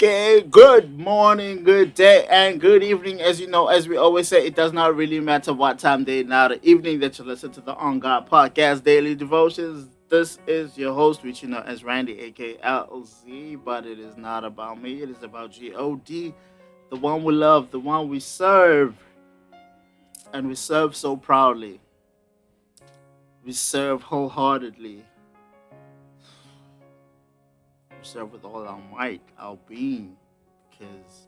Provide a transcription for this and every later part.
Okay, good morning, good day, and good evening. As you know, as we always say, it does not really matter what time, day, night, or evening that you listen to the On God Podcast Daily Devotions. This is your host, which you know as Randy, aka LZ, but it is not about me. It is about God, the one we love, the one we serve, and we serve so proudly. We serve wholeheartedly. We serve with all our might, our being, because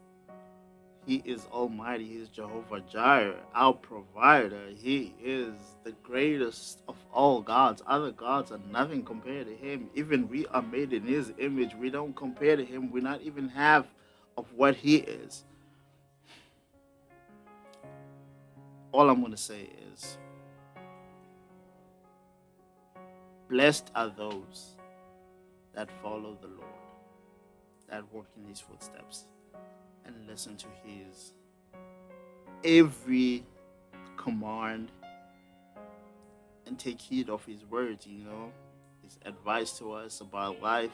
He is Almighty. He is Jehovah Jireh, our provider. He is the greatest of all gods. Other gods are nothing compared to Him. Even we are made in His image. We don't compare to Him. We're not even half of what He is. All I'm going to say is, blessed are those that follow the Lord, that walk in His footsteps, and listen to His every command and take heed of his words, his advice to us about life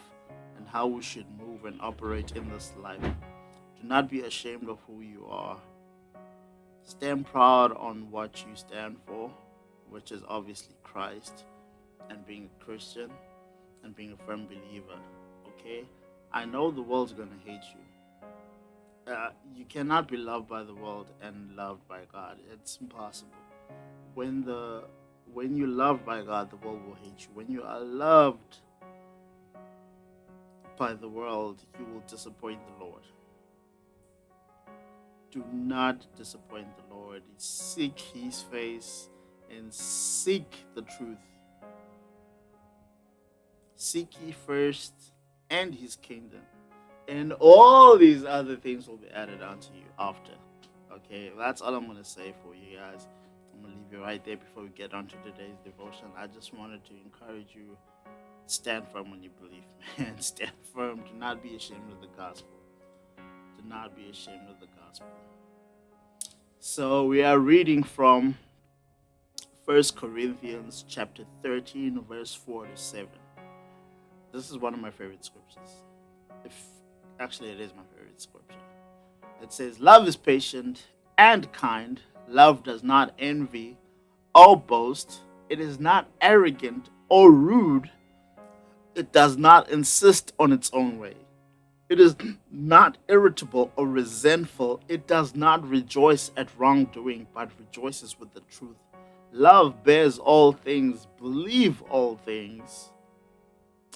and how we should move and operate in this life. Do not be ashamed of who you are. Stand proud on what you stand for, which is obviously Christ and being a Christian and being a firm believer. Okay? I know the world's going to hate you. You cannot be loved by the world and loved by God. It's impossible. When the when you're loved by God, the world will hate you. When you are loved by the world, you will disappoint the Lord. Do not disappoint the Lord. Seek His face and seek the truth. Seek ye first and His kingdom, and all these other things will be added unto you after. Okay, that's all I'm gonna say for you guys. I'm gonna leave you right there before we get on to today's devotion. I just wanted to encourage you, stand firm when you believe, man. Stand firm. Do not be ashamed of the gospel. Do not be ashamed of the gospel. So we are reading from First Corinthians chapter 13, verse 4 to 7. This is one of my favorite scriptures. If actually it is my favorite scripture. It says, "Love is patient and kind. Love does not envy or boast. It is not arrogant or rude. It does not insist on its own way. It is not irritable or resentful. It does not rejoice at wrongdoing, but rejoices with the truth. Love bears all things, believes all things,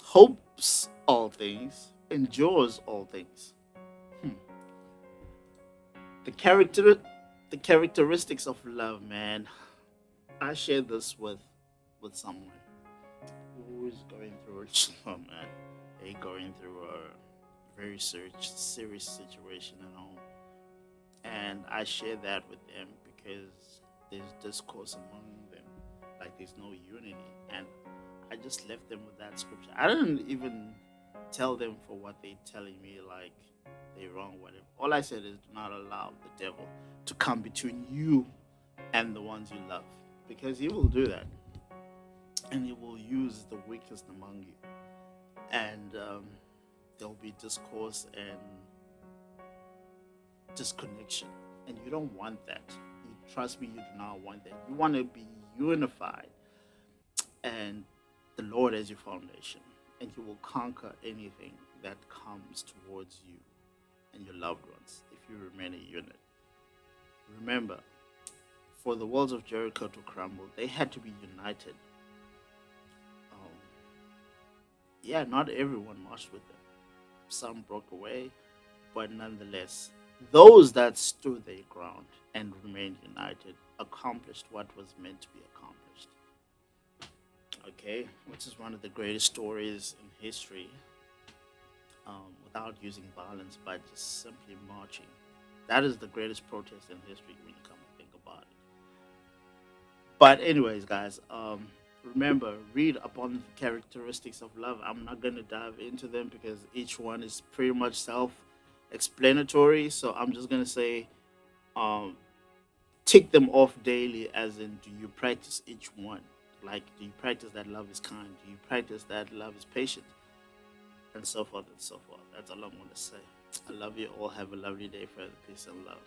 hopes all things, endures all things." Hmm. The character, the characteristics of love, man. I shared this with someone who is going through oh man, they going through a very serious situation at home, and I share that with them because there's discourse among them, like there's no unity, and I just left them with that scripture. I didn't even tell them for what they telling me like they're wrong, whatever. All I said is do not allow the devil to come between you and the ones you love, because he will do that, and he will use the weakest among you, and there'll be discourse and disconnection, and you don't want that. You trust me, you do not want that. You want to be unified, and the Lord as your foundation, and He will conquer anything that comes towards you and your loved ones if you remain a unit. Remember, for the walls of Jericho to crumble, they had to be united. Um, yeah, not everyone marched with them. Some broke away, but nonetheless, those that stood their ground and remained united accomplished what was meant to be accomplished. Okay, which is one of the greatest stories in history, without using violence, but just simply marching. That is the greatest protest in history when you come to think about it. But anyways, guys, remember, read upon the characteristics of love. I'm not gonna dive into them because each one is pretty much self-explanatory. So I'm just gonna say, um, tick them off daily. As in, do you practice each one? Like, do you practice that love is kind? Do you practice that love is patient? And so forth and so forth. That's all I'm gonna say. I love you all. Have a lovely day, further. Peace and love.